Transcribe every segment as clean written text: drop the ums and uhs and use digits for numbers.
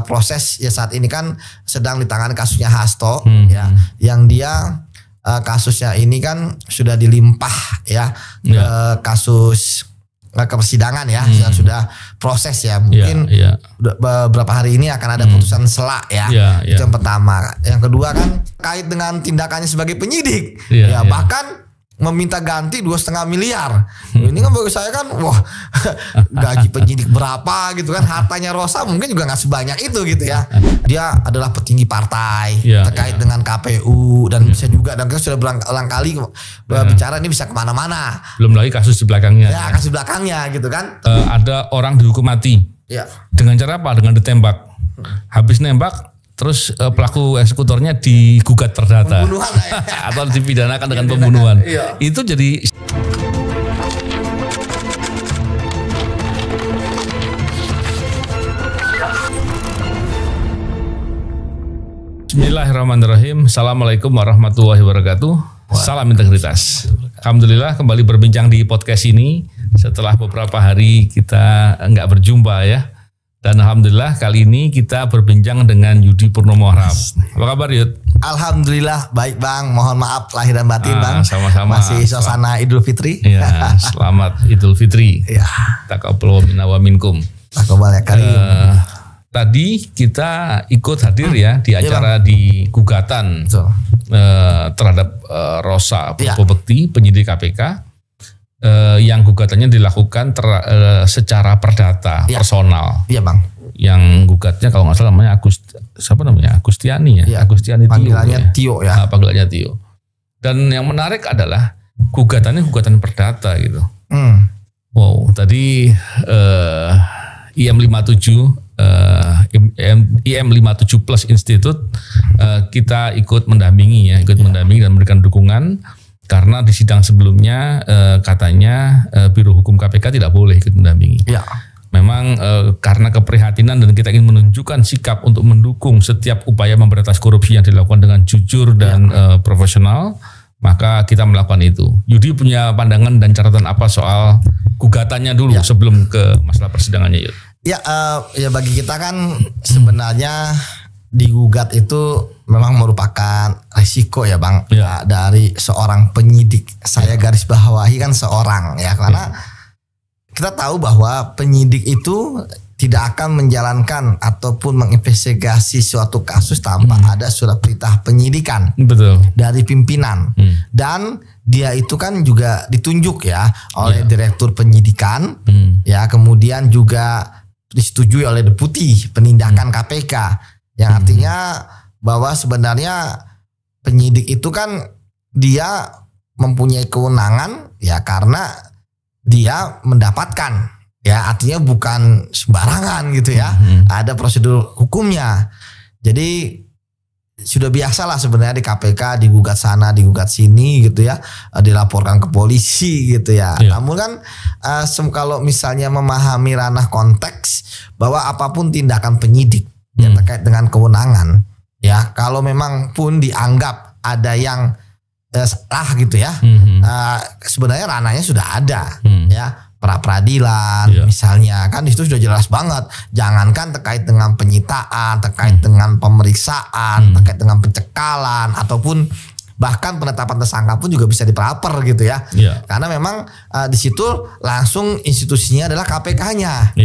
proses ya saat ini kan sedang ditangani kasusnya Hasto ya, yang dia kasusnya ini kan sudah dilimpah ya ke kasus ke persidangan ya, sudah proses ya, mungkin beberapa hari ini akan ada putusan selak ya, itu yang pertama. Yang kedua kan kait dengan tindakannya sebagai penyidik bahkan meminta ganti 2,5 miliar. Ini kan bagi saya kan wah gaji penyidik berapa gitu kan, hartanya Rosa mungkin juga nggak sebanyak itu gitu ya. Dia adalah petinggi partai terkait dengan KPU dan bisa juga, dan kita sudah berulang kali bicara ini bisa kemana-mana. Belum lagi kasus di belakangnya. Ya kasus belakangnya gitu kan. Ada orang dihukum mati. Dengan cara apa? Dengan ditembak. Habis nembak terus pelaku eksekutornya digugat perdata atau dipidanakan dengan pembunuhan. Itu jadi Bismillahirrahmanirrahim. Assalamualaikum warahmatullahi wabarakatuh. Salam integritas. Alhamdulillah kembali berbincang di podcast ini setelah beberapa hari kita nggak berjumpa ya. Dan alhamdulillah kali ini kita berbincang dengan Yudi Purnomo Harahap. Apa kabar Yud? Alhamdulillah baik Bang. Mohon maaf lahir dan batin Bang. Sama-sama. Masih suasana Idul Fitri. Ya, selamat Idul Fitri. Ya. Taqabbal minna wa minkum. Taqabbal ya karim. Tadi kita ikut hadir ya di acara di gugatan terhadap Rosa Purwobekti, penyidik KPK. Yang gugatannya dilakukan secara perdata personal. Iya Bang. Yang gugatnya kalau nggak salah namanya Agustiani ya. Agustiani panggilannya Tio ya. Panggilannya Tio. Dan yang menarik adalah gugatannya gugatan perdata gitu. Wow, tadi IM57 Plus Institute kita ikut mendampingi mendampingi dan memberikan dukungan. Karena di sidang sebelumnya katanya Biro Hukum KPK tidak boleh ikut mendampingi. Memang karena keprihatinan dan kita ingin menunjukkan sikap untuk mendukung setiap upaya memberantas korupsi yang dilakukan dengan jujur dan profesional, maka kita melakukan itu. Yudi punya pandangan dan catatan apa soal gugatannya dulu sebelum ke masalah persidangannya Yud? Ya bagi kita kan sebenarnya digugat itu memang merupakan risiko ya Bang dari seorang penyidik. Saya garis bawahi kan seorang ya, karena kita tahu bahwa penyidik itu tidak akan menjalankan ataupun menginvestigasi suatu kasus tanpa ada surat perintah penyidikan dari pimpinan. Dan dia itu kan juga ditunjuk ya oleh direktur penyidikan ya, kemudian juga disetujui oleh deputi penindakan KPK. Yang artinya bahwa sebenarnya penyidik itu kan dia mempunyai kewenangan ya karena dia mendapatkan ya, artinya bukan sembarangan gitu ya. Ada prosedur hukumnya. Jadi sudah biasa lah sebenarnya di KPK digugat sana digugat sini gitu ya, dilaporkan ke polisi gitu ya. Namun kan kalau misalnya memahami ranah konteks bahwa apapun tindakan penyidik yang terkait dengan kewenangan ya, kalau memang pun dianggap ada yang salah gitu ya, sebenarnya ranahnya sudah ada ya, pra peradilan misalnya kan itu sudah jelas banget. Jangankan terkait dengan penyitaan, terkait dengan pemeriksaan, terkait dengan pencekalan ataupun bahkan penetapan tersangka pun juga bisa diperaper gitu ya. Karena memang di situ langsung institusinya adalah KPK-nya.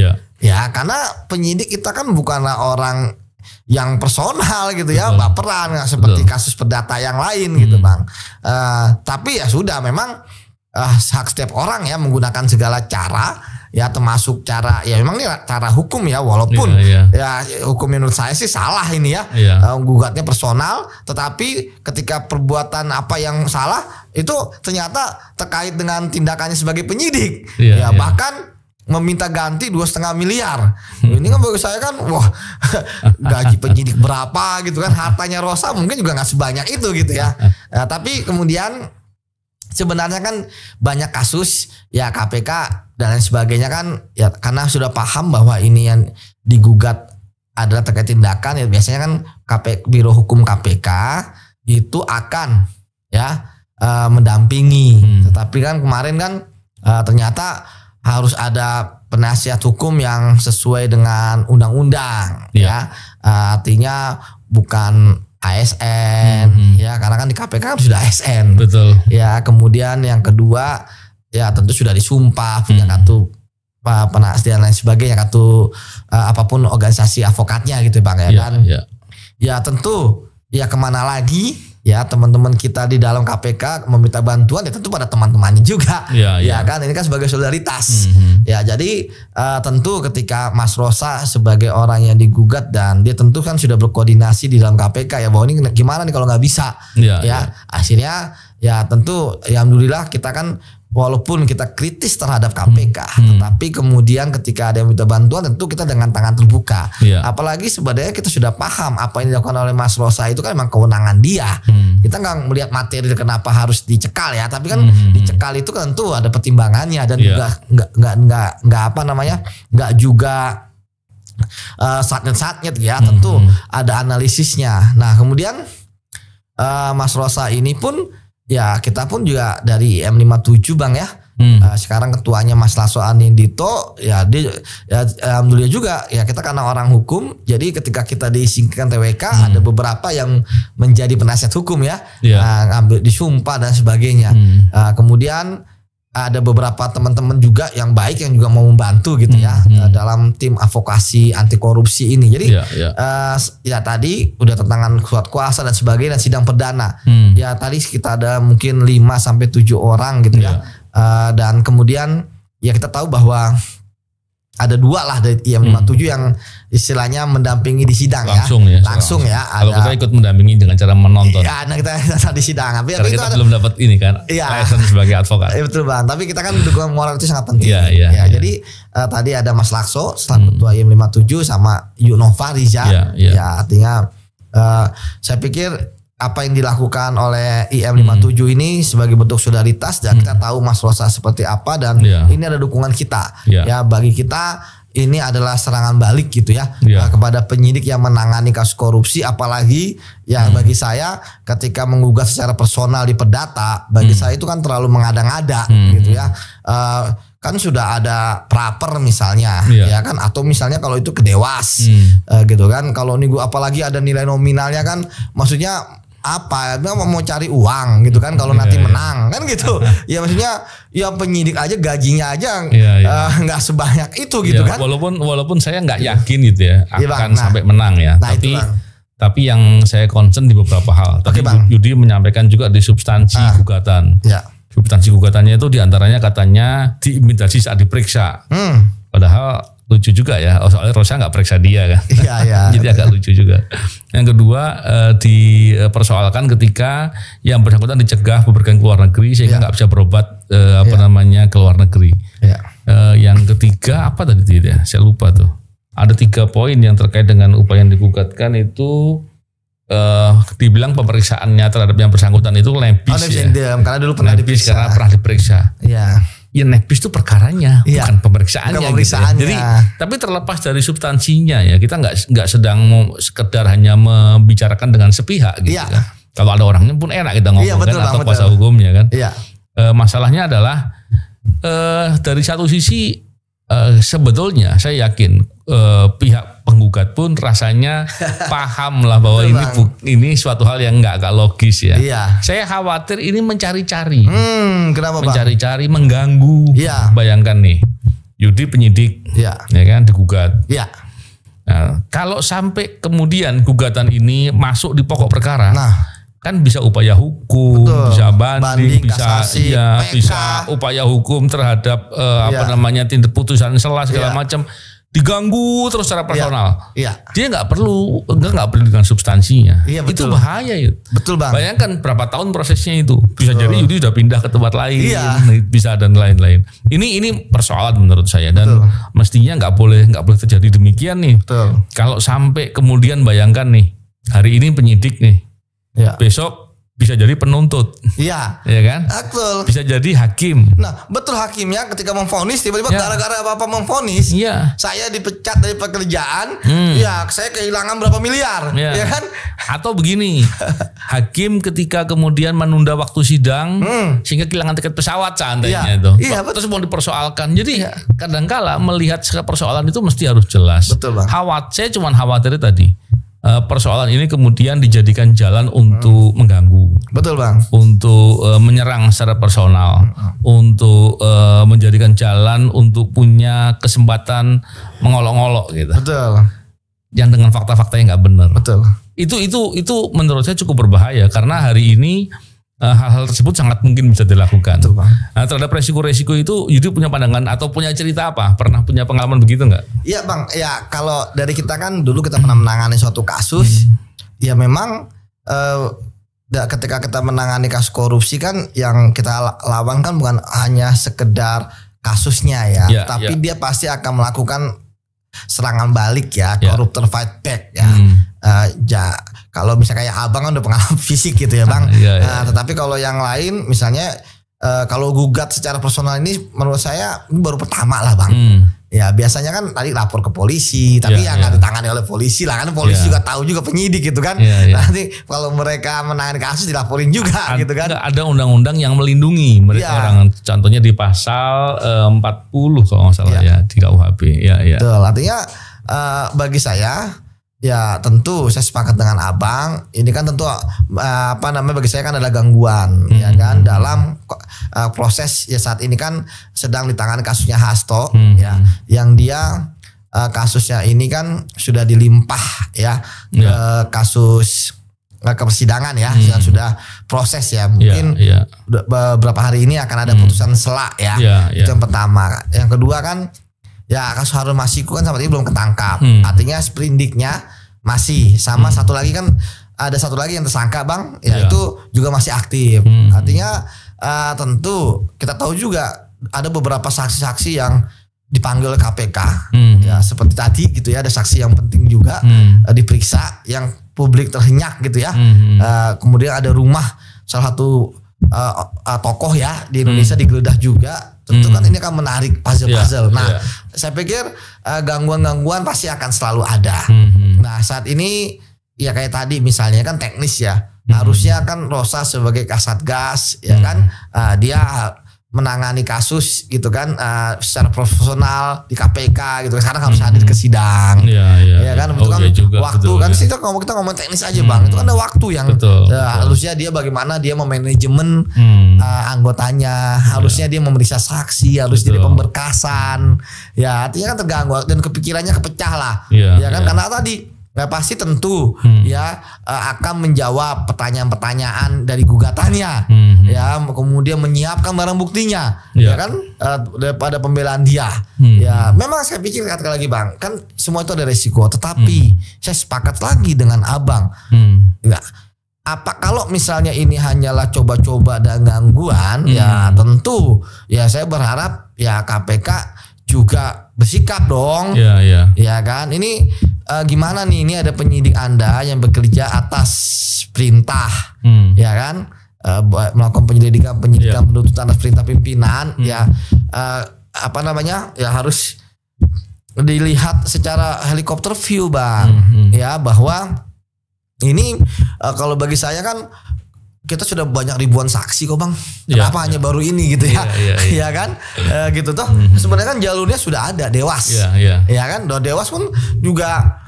Ya karena penyidik kita kan bukanlah orang yang personal gitu ya, baperan seperti kasus perdata yang lain gitu Bang. Tapi ya sudah, memang hak setiap orang ya menggunakan segala cara ya, termasuk cara ya memang ini cara hukum ya, walaupun ya hukum menurut saya sih salah ini ya, gugatnya personal, tetapi ketika perbuatan apa yang salah itu ternyata terkait dengan tindakannya sebagai penyidik bahkan meminta ganti 2,5 miliar. Ini kan bagi saya kan wah gaji penyidik berapa gitu kan, hartanya Rosa mungkin juga nggak sebanyak itu gitu ya. Tapi kemudian sebenarnya kan banyak kasus ya KPK dan lain sebagainya kan ya, karena sudah paham bahwa ini yang digugat adalah terkait tindakan ya, biasanya kan Biro Hukum KPK itu akan ya mendampingi. Tetapi kan kemarin kan ternyata harus ada penasihat hukum yang sesuai dengan undang-undang ya. Artinya bukan ASN ya, karena kan di KPK kan sudah ASN. Betul. Ya, kemudian yang kedua ya tentu sudah disumpah punya kartu penasihat dan lain sebagainya, kartu apapun organisasi advokatnya gitu Bang ya kan. Ya tentu ya kemana lagi ya teman-teman kita di dalam KPK meminta bantuan ya tentu pada teman-temannya juga ya kan, ini kan sebagai solidaritas ya. Jadi tentu ketika Mas Rosa sebagai orang yang digugat dan dia tentu kan sudah berkoordinasi di dalam KPK ya bahwa ini gimana nih kalau nggak bisa akhirnya ya tentu ya alhamdulillah kita kan walaupun kita kritis terhadap KPK, tetapi kemudian ketika ada yang minta bantuan tentu kita dengan tangan terbuka. Apalagi sebenarnya kita sudah paham apa yang dilakukan oleh Mas Rosa itu kan memang kewenangan dia. Kita nggak melihat materi kenapa harus dicekal ya, tapi kan dicekal itu kan tentu ada pertimbangannya dan juga nggak juga saat-saatnya ya, tentu ada analisisnya. Nah kemudian Mas Rosa ini pun ya kita pun juga dari M57 Bang ya. Sekarang ketuanya Mas Lasso Anindito ya, dia ya, alhamdulillah juga ya kita karena orang hukum, jadi ketika kita disingkirkan TWK ada beberapa yang menjadi penasihat hukum ya, ngambil disumpah dan sebagainya. Kemudian ada beberapa teman-teman juga yang baik yang juga mau membantu gitu ya dalam tim advokasi anti korupsi ini. Jadi ya tadi udah tentang surat kuasa dan sebagainya dan sidang perdana. Ya tadi kita ada mungkin 5-7 orang gitu ya. Dan kemudian ya kita tahu bahwa ada 2 lah dari IM57 yang istilahnya mendampingi di sidang langsung ya. Kalau kita ikut mendampingi dengan cara menonton. Ya, nah kita di sidang. Karena kita belum dapat ini kan, license sebagai advokat. Betul Bang. Tapi kita kan dukungan moral itu sangat penting. Jadi tadi ada Mas Lakso selaku ketua IM57 sama Yunova Riza. Ya artinya saya pikir apa yang dilakukan oleh IM57 ini sebagai bentuk solidaritas dan kita tahu Mas Rosa seperti apa dan ini ada dukungan kita. Ya bagi kita ini adalah serangan balik gitu ya kepada penyidik yang menangani kasus korupsi, apalagi ya bagi saya ketika menggugat secara personal di Perdata, bagi saya itu kan terlalu mengada-ngada gitu ya. Kan sudah ada praper misalnya ya kan, atau misalnya kalau itu ke Dewas gitu kan, kalau nih apalagi ada nilai nominalnya kan, maksudnya apa dia mau cari uang gitu kan kalau nanti menang kan gitu ya, maksudnya ya penyidik aja gajinya aja nggak sebanyak itu gitu kan, walaupun saya nggak yakin gitu ya akan sampai menang ya, tapi yang saya concern di beberapa hal. Tadi Yudi menyampaikan juga di substansi gugatan. Substansi gugatannya itu diantaranya katanya diimitasi saat diperiksa. Padahal lucu juga ya, soalnya Rosa nggak periksa dia kan. Jadi agak lucu juga. Yang kedua dipersoalkan ketika yang bersangkutan dicegah bepergian ke luar negeri sehingga nggak bisa berobat ke luar negeri. Yang ketiga apa tadi ya? Saya lupa tuh. Ada 3 poin yang terkait dengan upaya yang digugatkan itu. Dibilang pemeriksaannya terhadap yang bersangkutan itu nebis karena dulu pernah diperiksa. Karena pernah diperiksa. Ya nebis itu perkaranya, bukan pemeriksaannya. Gitu ya. Jadi tapi terlepas dari substansinya ya, kita nggak sedang mau sekedar hanya membicarakan dengan sepihak gitu kan. Kalau ada orangnya pun enak kita ngomong atau kuasa hukumnya kan. Masalahnya adalah dari satu sisi sebetulnya saya yakin pihak penggugat pun rasanya paham lah bahwa ini suatu hal yang nggak logis ya. Saya khawatir ini mencari-cari, kenapa mencari-cari, mengganggu. Bayangkan nih, Yudi penyidik, ya kan digugat. Nah, kalau sampai kemudian gugatan ini masuk di pokok perkara, kan bisa upaya hukum, bisa banding, bisa upaya hukum terhadap tindak putusan sela segala macam, diganggu terus secara personal. Dia nggak perlu dengan substansinya. Itu bahaya ya. Betul Bang. Bayangkan berapa tahun prosesnya itu. Bisa jadi Yudi sudah pindah ke tempat lain, bisa dan lain-lain. Ini persoalan menurut saya dan mestinya nggak boleh terjadi demikian nih. Kalau sampai kemudian bayangkan nih, hari ini penyidik nih. Besok bisa jadi penuntut. Iya. Ya kan? Betul. Bisa jadi hakim. Nah, betul hakimnya ketika memvonis tiba-tiba gara-gara apa memvonis, saya dipecat dari pekerjaan, ya saya kehilangan berapa miliar, ya kan? Atau begini, hakim ketika kemudian menunda waktu sidang sehingga kehilangan tiket pesawat seandainya itu. Terus mau dipersoalkan. Jadi kadangkala melihat persoalan itu mesti harus jelas. Betul, Bang. Saya cuma khawatir tadi. Persoalan ini kemudian dijadikan jalan untuk mengganggu. Betul, Bang. Untuk menyerang secara personal, untuk menjadikan jalan untuk punya kesempatan mengolok-olok gitu. Betul. Yang dengan fakta-fakta yang nggak benar. Betul. Itu menurut saya cukup berbahaya karena hari ini hal-hal tersebut sangat mungkin bisa dilakukan. Betul, Bang. Nah, terhadap resiko-resiko itu, Yudi punya pandangan atau punya cerita apa? Pernah punya pengalaman begitu nggak? Iya, Bang. Ya kalau dari kita kan dulu kita pernah menangani suatu kasus, ya memang ketika kita menangani kasus korupsi kan yang kita lawan kan bukan hanya sekedar kasusnya ya, tapi dia pasti akan melakukan serangan balik ya, corruptor fight back ya. Kalau misalnya kayak abang kan udah pengalaman fisik gitu ya, Bang. Tetapi kalau yang lain misalnya kalau gugat secara personal ini menurut saya ini baru pertama lah, Bang. Ya biasanya kan tadi lapor ke polisi, tapi nggak ditangani oleh polisi lah, kan polisi juga tahu juga penyidik gitu kan. Nanti kalau mereka menangani kasus dilaporin juga gitu kan. Ada undang-undang yang melindungi mereka orang, contohnya di pasal 40 kalau nggak salah ya di KUHP. Betul, artinya bagi saya ya tentu saya sepakat dengan abang. Ini kan tentu bagi saya kan ada gangguan ya kan dalam proses ya saat ini kan sedang ditangani kasusnya Hasto ya, yang dia kasusnya ini kan sudah dilimpah ya ke kasus ke persidangan ya, sudah proses ya, mungkin beberapa hari ini akan ada putusan selak ya. Itu yang pertama. Yang kedua kan ya kasus Harun Masiku kan sampai ini belum ketangkap. Artinya sprindiknya masih sama. Satu lagi kan ada satu lagi yang tersangka, Bang, itu juga masih aktif. Artinya tentu kita tahu juga ada beberapa saksi-saksi yang dipanggil oleh KPK ya seperti tadi gitu ya, ada saksi yang penting juga diperiksa yang publik terhenyak gitu ya. Kemudian ada rumah salah satu tokoh ya di Indonesia digeledah juga. Tentu kan ini akan menarik puzzle-puzzle. Saya pikir gangguan-gangguan pasti akan selalu ada. Nah saat ini ya kayak tadi misalnya kan teknis ya. Harusnya kan Rosa sebagai Kasatgas ya kan dia menangani kasus gitu kan secara profesional di KPK gitu. Sekarang harus hadir ke sidang. Ya kan itu kan juga, waktu betul, kan kita ngomong teknis aja, Bang. Itu kan ada waktu yang harusnya dia bagaimana dia memanajemen anggotanya, harusnya dia memeriksa saksi, harus jadi pemberkasan. Ya artinya kan terganggu dan kepikirannya kepecah lah. Ya kan karena tadi pasti tentu ya akan menjawab pertanyaan-pertanyaan dari gugatannya ya, kemudian menyiapkan barang buktinya ya kan daripada pembelaan dia. Ya memang saya pikir kata lagi, Bang, kan semua itu ada resiko, tetapi saya sepakat lagi dengan abang. Ya, apa kalau misalnya ini hanyalah coba-coba dan gangguan, ya tentu ya saya berharap ya KPK juga bersikap dong. Ya kan ini gimana nih, ini ada penyidik Anda yang bekerja atas perintah ya kan, melakukan penyelidikan penuntutan atas perintah pimpinan ya ya harus dilihat secara helikopter view, Bang. Ya bahwa ini kalau bagi saya kan kita sudah banyak ribuan saksi kok, Bang. Kenapa hanya baru ini gitu ya? Ya kan? Gitu toh. Sebenarnya kan jalurnya sudah ada, Dewas. Ya kan? Dewas pun juga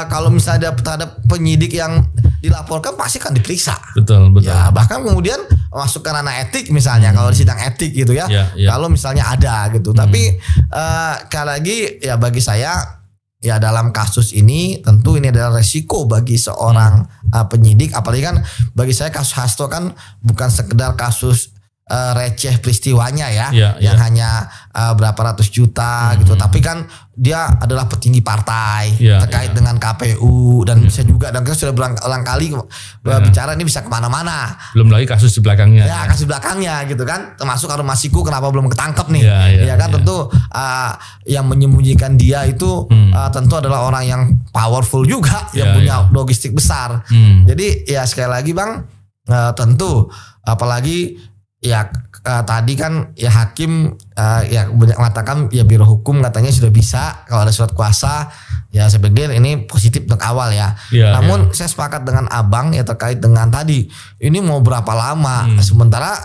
kalau misalnya ada penyidik yang dilaporkan pasti kan diperiksa. Betul. Ya, bahkan kemudian masukkan ranah etik misalnya kalau di sidang etik gitu ya. Kalau misalnya ada gitu. Tapi sekali lagi ya bagi saya ya dalam kasus ini tentu ini adalah resiko bagi seorang penyidik, apalagi kan bagi saya kasus Hasto kan bukan sekedar kasus receh peristiwanya ya, yang hanya berapa ratus juta gitu, tapi kan dia adalah petinggi partai terkait dengan KPU dan bisa juga, dan kita sudah berulang kali bicara ini bisa kemana-mana. Belum lagi kasus di belakangnya. Ya kasus belakangnya gitu kan, termasuk Harun Masiku kenapa belum ketangkep nih? Ya kan tentu yang menyembunyikan dia itu tentu adalah orang yang powerful juga, yang punya logistik besar. Jadi ya sekali lagi, Bang, tentu apalagi ya tadi kan ya hakim ya mengatakan ya biro hukum katanya sudah bisa kalau ada surat kuasa, ya saya pikir ini positif untuk awal ya. Namun saya sepakat dengan abang ya terkait dengan tadi ini mau berapa lama, sementara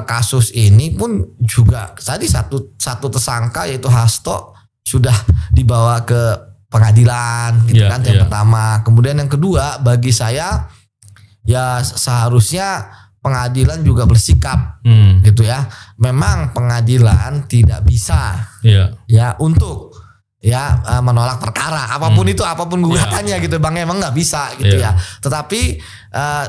kasus ini pun juga tadi satu tersangka yaitu Hasto sudah dibawa ke pengadilan gitu kan yang pertama. Kemudian yang kedua bagi saya ya seharusnya pengadilan juga bersikap gitu ya. Memang pengadilan tidak bisa ya untuk ya menolak perkara apapun itu, apapun gugatannya gitu Bang, emang nggak bisa gitu ya. Tetapi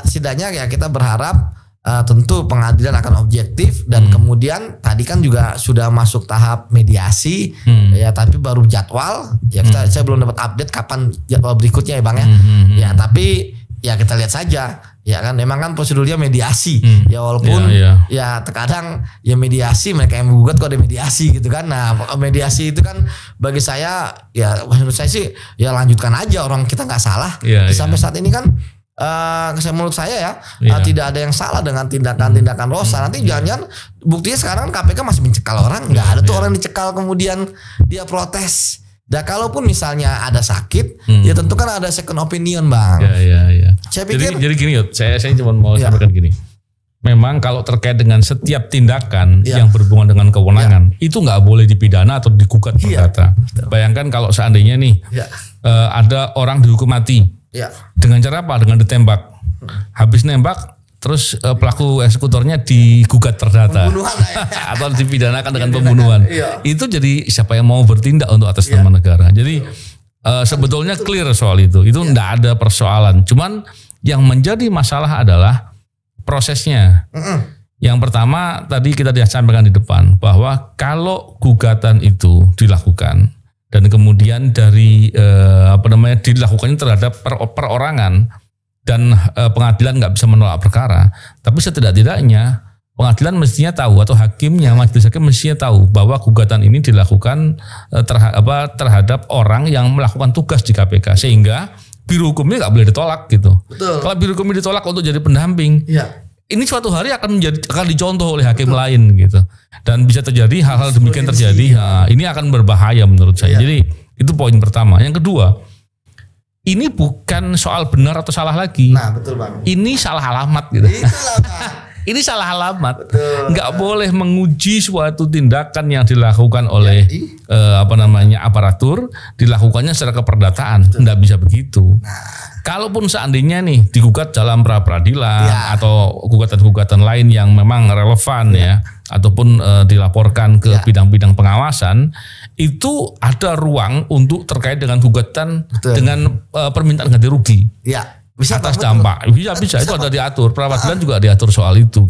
setidaknya ya kita berharap tentu pengadilan akan objektif dan kemudian tadi kan juga sudah masuk tahap mediasi ya, tapi baru jadwal ya saya belum dapat update kapan jadwal berikutnya ya Bang ya. Ya tapi ya kita lihat saja ya kan, memang kan prosedurnya mediasi ya, walaupun ya terkadang ya mediasi mereka yang menggugat kok ada mediasi gitu kan. Nah mediasi itu kan bagi saya ya menurut saya sih ya lanjutkan aja, orang kita nggak salah sampai saat ini kan. Menurut saya ya tidak ada yang salah dengan tindakan-tindakan Rosa. Nanti jangan-jangan buktinya sekarang KPK masih mencekal orang, nggak ada tuh orang dicekal kemudian dia protes. Dan kalaupun misalnya ada sakit, ya tentu kan ada second opinion Bang. Saya pikir jadi gini saya cuma mau sampaikan gini. Memang kalau terkait dengan setiap tindakan yang berhubungan dengan kewenangan itu nggak boleh dipidana atau digugat perdata. Bayangkan kalau seandainya nih ada orang dihukum mati. Dengan cara apa? Dengan ditembak. Habis nembak, terus pelaku eksekutornya digugat perdata atau dipidanakan dengan pembunuhan. Itu jadi siapa yang mau bertindak untuk atas nama negara. Jadi sebetulnya clear soal itu. Itu enggak ada persoalan. Cuman yang menjadi masalah adalah prosesnya. Yang pertama tadi kita disampaikan di depan bahwa kalau gugatan itu dilakukan dan kemudian dari dilakukannya terhadap perorangan dan pengadilan nggak bisa menolak perkara, tapi setidak-tidaknya pengadilan mestinya tahu atau hakimnya, majelis hakim mestinya tahu bahwa gugatan ini dilakukan terhadap orang yang melakukan tugas di KPK, sehingga biro hukumnya nggak boleh ditolak gitu. Kalau biro hukumnya ditolak untuk jadi pendamping, ini suatu hari akan dicontoh oleh hakim lain gitu, dan bisa terjadi hal-hal demikian terjadi. Nah, ini akan berbahaya menurut saya. Jadi itu poin pertama. Yang kedua, ini bukan soal benar atau salah lagi. Nah betul Bang. Ini salah alamat gitu. Itulah Bang. Ini salah alamat. Nggak boleh menguji suatu tindakan yang dilakukan oleh aparatur, dilakukannya secara keperdataan. Nggak bisa begitu. Kalaupun seandainya nih digugat dalam pra peradilan atau gugatan-gugatan lain yang memang relevan ataupun dilaporkan ke bidang-bidang pengawasan, itu ada ruang untuk terkait dengan gugatan dengan permintaan ganti rugi. Bisa atas dampak, bisa itu ada diatur, peradilan juga diatur soal itu.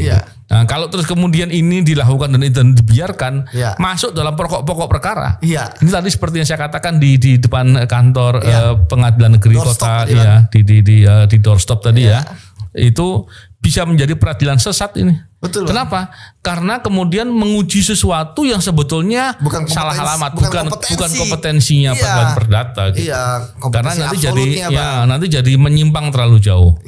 Nah, kalau terus kemudian ini dilakukan dan dibiarkan masuk dalam pokok perkara. Ini tadi seperti yang saya katakan di depan kantor pengadilan negeri kota, di doorstop tadi itu bisa menjadi peradilan sesat ini. Betul. Kenapa? Karena kemudian menguji sesuatu yang sebetulnya salah alamat, bukan kompetensinya perdata. Gitu. Karena nanti jadi menyimpang terlalu jauh.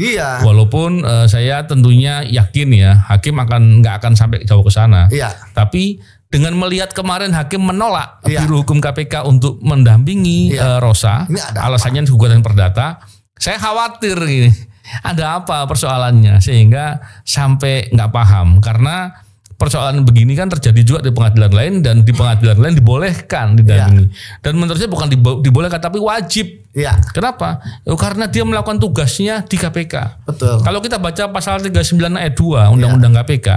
Walaupun saya tentunya yakin hakim nggak akan sampai jauh ke sana. Tapi dengan melihat kemarin hakim menolak biro hukum KPK untuk mendampingi Rosa, alasannya gugatan perdata, saya khawatir gini. Ada apa persoalannya sehingga sampai nggak paham, karena persoalan begini kan terjadi juga di pengadilan lain dan di pengadilan lain dibolehkan didampingi dan menurut saya bukan dibolehkan tapi wajib. Kenapa? Karena dia melakukan tugasnya di KPK. Betul. Kalau kita baca pasal 39 ayat 2 Undang-Undang KPK,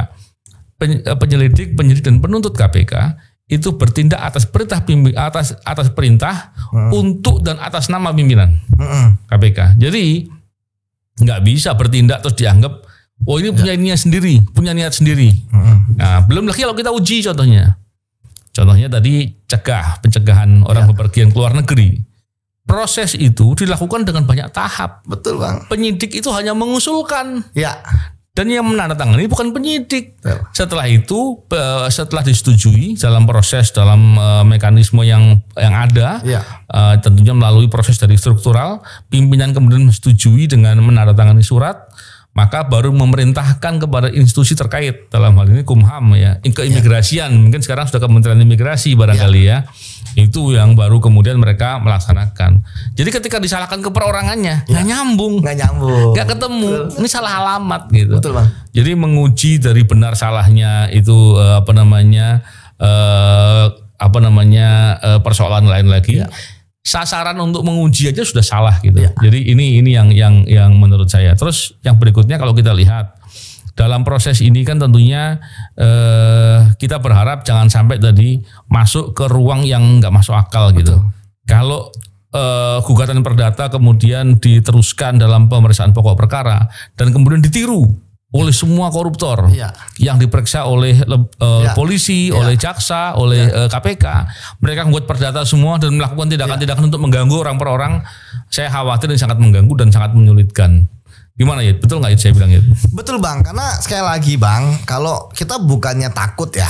penyelidik, penyidik dan penuntut KPK itu bertindak atas perintah atas perintah untuk dan atas nama pimpinan KPK. Jadi nggak bisa bertindak terus dianggap ini punya niat sendiri. Nah, belum lagi kalau kita uji contohnya tadi pencegahan orang bepergian ke luar negeri. Proses itu dilakukan dengan banyak tahap. Betul Bang. Penyidik itu hanya mengusulkan. Dan yang menandatangani bukan penyidik. Setelah itu, setelah disetujui dalam proses, dalam mekanisme yang ada, tentunya melalui proses dari struktural, pimpinan kemudian menyetujui dengan menandatangani surat, maka baru memerintahkan kepada institusi terkait, dalam hal ini Kumham ya, keimigrasian, mungkin sekarang sudah Kementerian Imigrasi barangkali ya, itu yang baru kemudian mereka melaksanakan. Jadi ketika disalahkan ke perorangannya, nggak nyambung, nggak ketemu, ini salah alamat gitu. Betul, Bang. Jadi menguji dari benar salahnya itu persoalan lain lagi. Sasaran untuk menguji aja sudah salah gitu. Jadi ini yang menurut saya. Terus yang berikutnya kalau kita lihat dalam proses ini kan tentunya kita berharap jangan sampai tadi masuk ke ruang yang nggak masuk akal gitu. Kalau gugatan perdata kemudian diteruskan dalam pemeriksaan pokok perkara dan kemudian ditiru oleh semua koruptor yang diperiksa oleh polisi, oleh jaksa, oleh KPK. Mereka membuat perdata semua dan melakukan tindakan-tindakan untuk mengganggu orang per orang. Saya khawatir ini sangat mengganggu dan sangat menyulitkan. Gimana ya? Betul nggak saya bilang itu? Betul, Bang. Karena sekali lagi, Bang, kalau kita bukannya takut ya,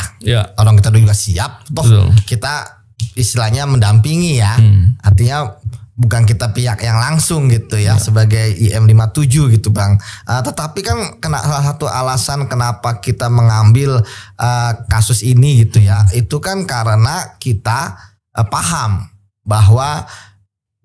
orang kita juga siap. Toh kita istilahnya mendampingi ya. Artinya bukan kita pihak yang langsung gitu ya sebagai IM57 gitu, Bang. Tetapi kan salah satu alasan kenapa kita mengambil kasus ini gitu ya, itu kan karena kita paham bahwa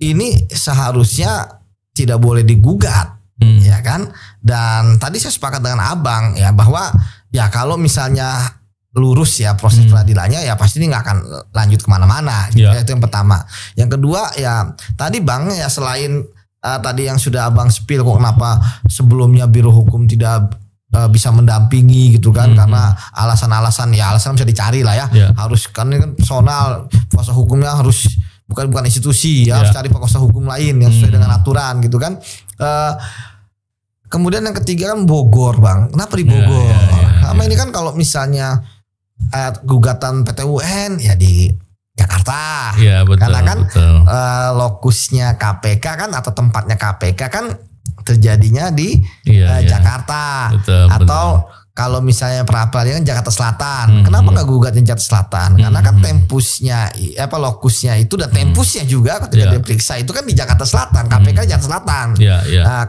ini seharusnya tidak boleh digugat, ya kan? Dan tadi saya sepakat dengan Abang ya bahwa ya kalau misalnya lurus ya proses peradilannya ya pasti ini nggak akan lanjut kemana-mana gitu. Itu yang pertama. Yang kedua ya tadi Bang ya selain tadi yang sudah Abang spill kok kenapa sebelumnya Biro Hukum tidak bisa mendampingi gitu kan, karena alasan bisa dicari lah ya. Harus kan ini kan personal kuasa hukumnya harus bukan institusi ya, harus cari kuasa hukum lain yang sesuai dengan aturan gitu kan. Kemudian yang ketiga kan Bogor, Bang. Kenapa di Bogor? Karena ini kan kalau misalnya gugatan PT UN ya di Jakarta. Karena kan lokusnya KPK kan atau tempatnya KPK kan terjadinya di Jakarta. Atau kalau misalnya peradilan Jakarta Selatan, kenapa nggak gugat di Jakarta Selatan? Karena kan tempusnya, lokusnya itu dan tempusnya juga ketika diperiksa itu kan di Jakarta Selatan, KPK Jakarta Selatan.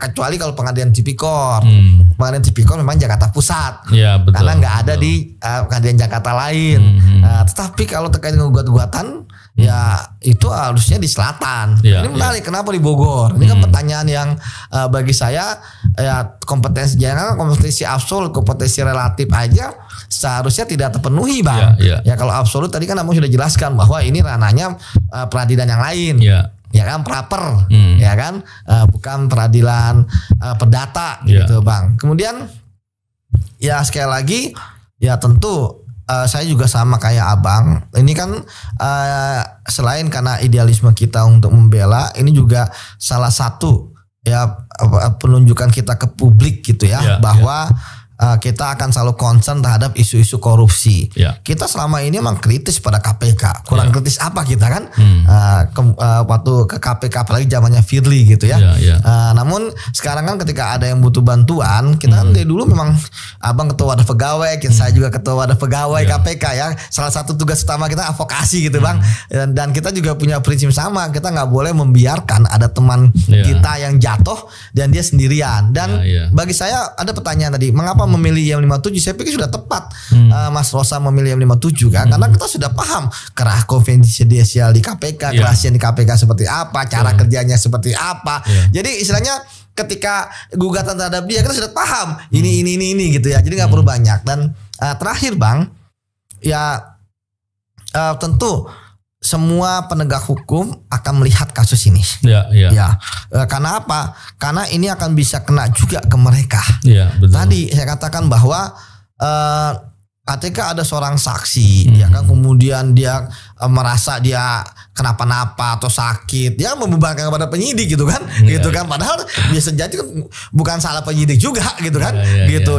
Kecuali kalau pengadilan Tipikor, pengadilan Tipikor memang Jakarta Pusat, karena nggak ada di pengadilan Jakarta lain. Tetapi kalau terkait dengan gugatan ya itu harusnya di selatan. Ini menarik, kenapa di Bogor? Ini kan pertanyaan yang bagi saya ya kompetensi general, kompetensi absolut, kompetensi relatif aja seharusnya tidak terpenuhi, Bang. Ya kalau absolut tadi kan Abang sudah jelaskan bahwa ini ranahnya peradilan yang lain. Ya kan praper, ya kan bukan peradilan perdata gitu, Bang. Kemudian ya sekali lagi ya tentu saya juga sama kayak Abang. Ini kan selain karena idealisme kita untuk membela, ini juga salah satu ya penunjukan kita ke publik gitu ya, bahwa kita akan selalu concern terhadap isu-isu korupsi. Kita selama ini memang kritis pada KPK. Kurang kritis apa kita kan? Waktu ke KPK apalagi zamannya Firly gitu ya. Namun sekarang kan ketika ada yang butuh bantuan, kita kan dari dulu memang Abang ketua wadah pegawai, saya juga ketua wadah pegawai KPK ya. Salah satu tugas utama kita advokasi gitu, Bang. Dan kita juga punya prinsip sama. Kita nggak boleh membiarkan ada teman kita yang jatuh dan dia sendirian. Dan bagi saya ada pertanyaan tadi, mengapa memilih IM57? Saya pikir sudah tepat Mas Rosa memilih IM57 kan, karena kita sudah paham kerah konfidensial di KPK, kerahasiaan di KPK seperti apa, cara kerjanya seperti apa. Jadi istilahnya ketika gugatan terhadap dia kita sudah paham ini gitu ya. Jadi nggak perlu banyak. Dan terakhir, Bang, ya tentu semua penegak hukum akan melihat kasus ini. Karena apa? Karena ini akan bisa kena juga ke mereka. Betul. Tadi saya katakan bahwa ketika ada seorang saksi, ya kan, kemudian dia merasa dia kenapa-napa atau sakit, dia membebankan kepada penyidik gitu kan, padahal biasa jadi kan bukan salah penyidik juga gitu kan,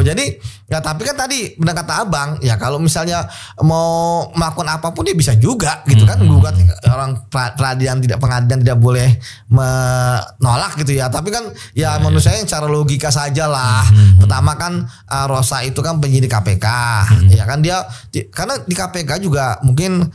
Jadi ya tapi kan tadi benar kata Abang, ya kalau misalnya mau melakukan apapun dia bisa juga gitu kan, gugat orang pengadilan tidak boleh menolak gitu ya. Tapi kan ya menurut saya secara logika saja lah. Pertama kan Rosa itu kan penyidik KPK, ya kan dia karena di KPK juga mungkin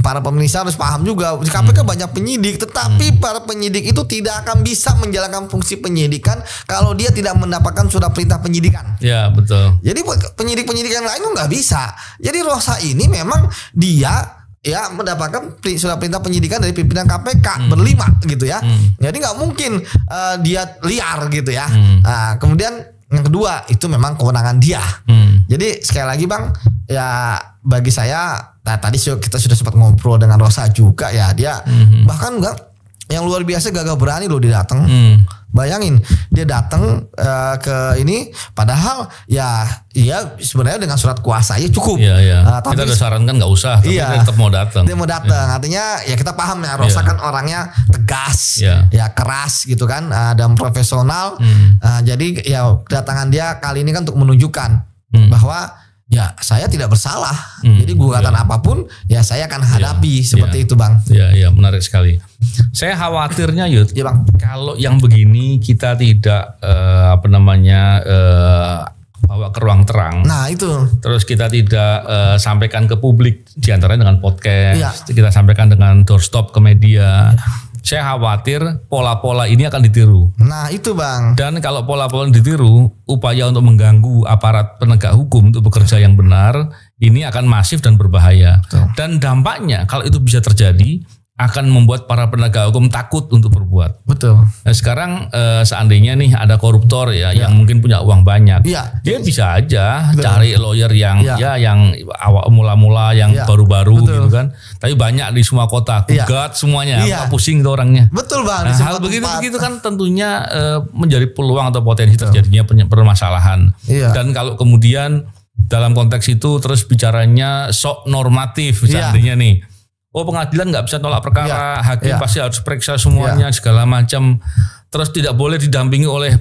para pemirsa harus paham juga di KPK banyak penyidik, tetapi para penyidik itu tidak akan bisa menjalankan fungsi penyidikan kalau dia tidak mendapatkan surat perintah penyidikan. Ya betul. Jadi penyidik-penyidik yang lain itu nggak bisa. Jadi Rosa ini memang dia ya mendapatkan surat perintah penyidikan dari pimpinan KPK berlima gitu ya. Jadi nggak mungkin dia liar gitu ya. Nah, kemudian yang kedua itu memang kewenangan dia. Jadi sekali lagi Bang, ya bagi saya tadi kita sudah sempat ngobrol dengan Rosa juga ya, dia bahkan enggak yang luar biasa gagah berani loh dia datang. Bayangin dia datang ke ini padahal ya sebenarnya dengan surat kuasa aja cukup. Tapi kita udah sarankan nggak usah, tapi dia tetap mau datang. Dia mau datang. Artinya ya kita paham ya Rosa kan orangnya tegas, ya keras gitu kan, dan profesional. Jadi ya kedatangan dia kali ini kan untuk menunjukkan bahwa ya saya tidak bersalah. Jadi gugatan apapun ya saya akan hadapi seperti itu Bang. Iya menarik sekali. Saya khawatirnya Yud, ya Bang, kalau yang begini kita tidak bawa ke ruang terang. Nah itu. Terus kita tidak sampaikan ke publik, diantaranya dengan podcast, kita sampaikan dengan doorstop ke media. Saya khawatir pola-pola ini akan ditiru. Nah itu Bang. Dan kalau pola-pola ditiru, upaya untuk mengganggu aparat penegak hukum untuk bekerja yang benar, ini akan masif dan berbahaya. Betul. Dan dampaknya kalau itu bisa terjadi, akan membuat para penegak hukum takut untuk berbuat. Betul. Nah sekarang seandainya nih ada koruptor yang mungkin punya uang banyak, dia bisa aja cari lawyer yang yang awal mula-mula yang baru-baru gitu kan. Tapi banyak di semua kota, gugat semuanya, pusing itu orangnya. Betul Bang. Nah, hal begitu kan tentunya menjadi peluang atau potensi terjadinya permasalahan. Dan kalau kemudian dalam konteks itu terus bicaranya sok normatif seandainya nih. Oh pengadilan nggak bisa tolak perkara, hakim pasti harus periksa semuanya segala macam. Terus tidak boleh didampingi oleh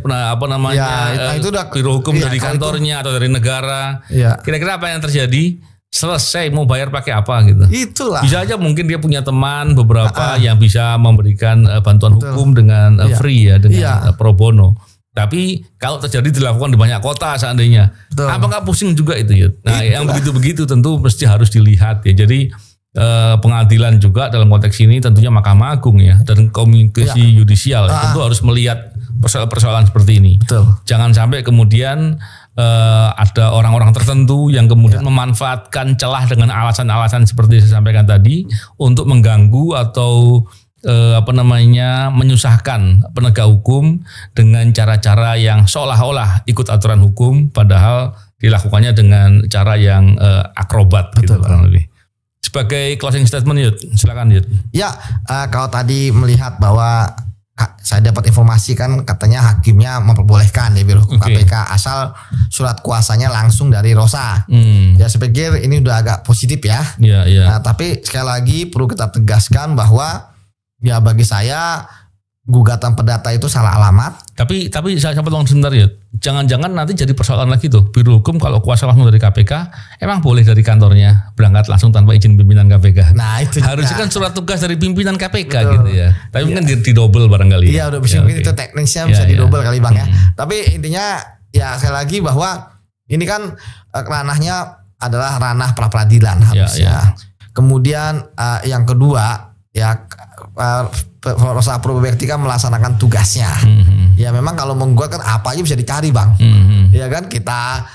biro hukum dari kantornya atau dari negara. Kira-kira apa yang terjadi? Selesai mau bayar pakai apa gitu. Itulah. Bisa aja mungkin dia punya teman beberapa yang bisa memberikan bantuan hukum dengan free dengan pro bono. Tapi kalau terjadi dilakukan di banyak kota seandainya, apakah pusing juga itu ya? Nah yang begitu-begitu tentu mesti harus dilihat ya. Jadi pengadilan juga dalam konteks ini tentunya Mahkamah Agung ya dan Komisi Yudisial tentu harus melihat persoalan-persoalan seperti ini. Betul. Jangan sampai kemudian ada orang-orang tertentu yang kemudian memanfaatkan celah dengan alasan-alasan seperti saya sampaikan tadi untuk mengganggu atau menyusahkan penegak hukum dengan cara-cara yang seolah-olah ikut aturan hukum padahal dilakukannya dengan cara yang akrobat. Betul, gitu kurang lebih. Sebagai closing statement Yud, silakan Yud. Ya, kalau tadi melihat bahwa saya dapat informasi kan katanya hakimnya memperbolehkan ya biro hukum KPK asal surat kuasanya langsung dari Rosa. Ya saya pikir ini udah agak positif ya. Nah, tapi sekali lagi perlu kita tegaskan bahwa ya bagi saya gugatan perdata itu salah alamat. Tapi saya potong sebentar ya. Jangan-jangan nanti jadi persoalan lagi tuh. Biro hukum kalau kuasa langsung dari KPK, emang boleh dari kantornya berangkat langsung tanpa izin pimpinan KPK. Nah itu harusnya kan surat tugas dari pimpinan KPK gitu ya. Tapi mungkin didobel barangkali. Iya udah bisa mungkin itu teknisnya bisa didobel kali Bang ya. Tapi intinya ya sekali lagi bahwa ini kan ranahnya adalah ranah pra peradilan harusnya. Kemudian yang kedua ya Rosa Purwobekti kan melaksanakan tugasnya. Ya memang kalau menggugat kan apa aja bisa dicari Bang. Ya kan kita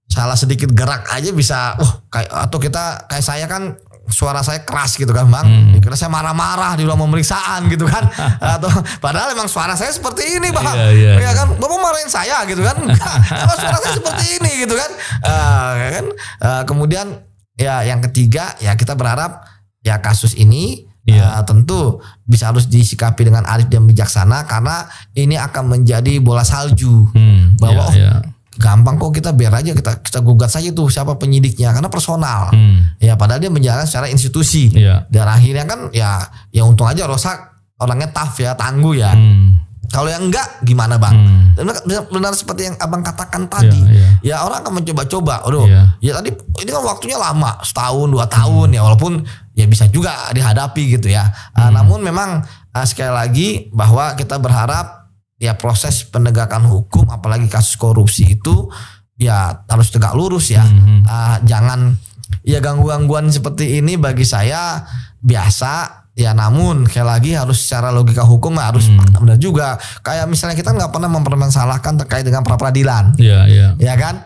salah sedikit gerak aja bisa atau kita kayak saya kan suara saya keras gitu kan Bang. Dikira saya marah-marah di ruang pemeriksaan gitu kan. Atau padahal emang suara saya seperti ini Bang. Ya kan Bapak marahin saya gitu kan. Kalau suara saya seperti ini gitu kan. Kemudian ya yang ketiga ya kita berharap ya kasus ini tentu bisa harus disikapi dengan arif dan bijaksana karena ini akan menjadi bola salju bahwa gampang kok kita biar aja kita gugat saja tuh siapa penyidiknya karena personal ya padahal dia menjalankan secara institusi dan akhirnya kan ya untung aja Rosa orangnya tough ya tangguh ya. Kalau yang enggak gimana Bang? Benar seperti yang Abang katakan tadi. Ya orang akan mencoba-coba. Ya tadi ini kan waktunya lama, setahun, 2 tahun ya walaupun ya bisa juga dihadapi gitu ya. Namun memang sekali lagi bahwa kita berharap ya proses penegakan hukum apalagi kasus korupsi itu ya harus tegak lurus ya. Jangan ya gangguan seperti ini bagi saya biasa. Ya namun sekali lagi harus secara logika hukum harus benar juga. Kayak misalnya kita nggak pernah mempermasalahkan terkait dengan pra peradilan. Ya kan.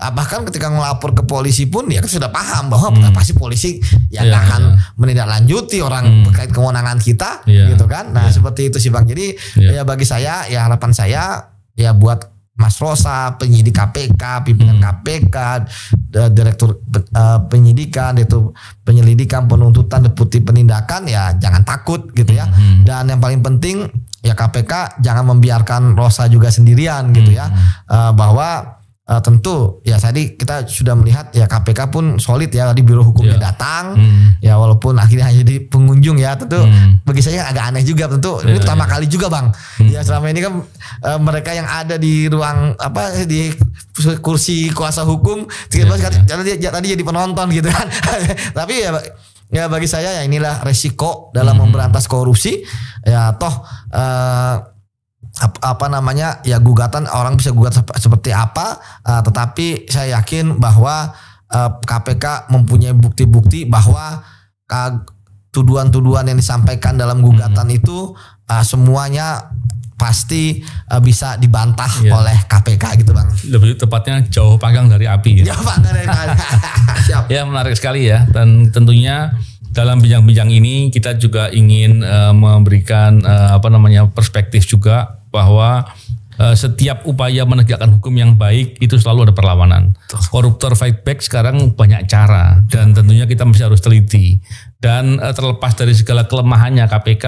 Bahkan ketika melapor ke polisi pun ya kita sudah paham bahwa pasti polisi yang akan menindaklanjuti orang terkait kewenangan kita, gitu kan. Nah seperti itu sih Bang. Jadi ya bagi saya ya harapan saya ya buat Mas Rosa, penyidik KPK, pimpinan KPK, direktur penyidikan, itu penyelidikan, penuntutan, deputi penindakan, ya jangan takut gitu ya. Dan yang paling penting ya KPK jangan membiarkan Rosa juga sendirian gitu ya. Bahwa tentu ya tadi kita sudah melihat ya KPK pun solid ya, tadi Biro Hukumnya datang ya walaupun akhirnya hanya jadi pengunjung ya, tentu bagi saya agak aneh juga, tentu ini pertama kali juga Bang ya, selama ini kan mereka yang ada di ruang di kursi kuasa hukum tadi jadi penonton gitu kan. Tapi ya bagi saya ya inilah resiko dalam memberantas korupsi ya, toh ya gugatan orang bisa gugat seperti apa, tetapi saya yakin bahwa KPK mempunyai bukti-bukti bahwa tuduhan-tuduhan yang disampaikan dalam gugatan itu semuanya pasti bisa dibantah oleh KPK gitu Bang. Lebih tepatnya jauh panggang dari api ya. Jauh panggang dari api. Siap. Ya menarik sekali ya, dan tentunya dalam bincang-bincang ini kita juga ingin memberikan perspektif juga bahwa setiap upaya menegakkan hukum yang baik itu selalu ada perlawanan. Koruptor fight back sekarang banyak cara, dan tentunya kita mesti harus teliti. Dan terlepas dari segala kelemahannya KPK,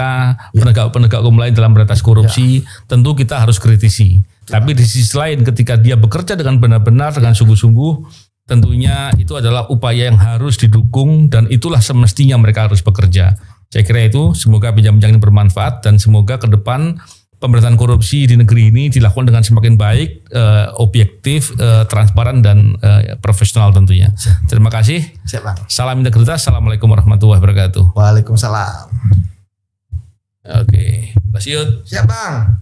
penegak hukum lain dalam memberantas korupsi, tentu kita harus kritisi. Tapi di sisi lain ketika dia bekerja dengan benar-benar, dengan sungguh-sungguh, tentunya itu adalah upaya yang harus didukung, dan itulah semestinya mereka harus bekerja. Saya kira itu, semoga bincang-bincang ini bermanfaat, dan semoga ke depan pemberantasan korupsi di negeri ini dilakukan dengan semakin baik, objektif, transparan, dan profesional tentunya. Terima kasih. Siap Bang. Salam integritas. Assalamualaikum warahmatullahi wabarakatuh. Waalaikumsalam. Oke, Mas Yud. Siap Bang.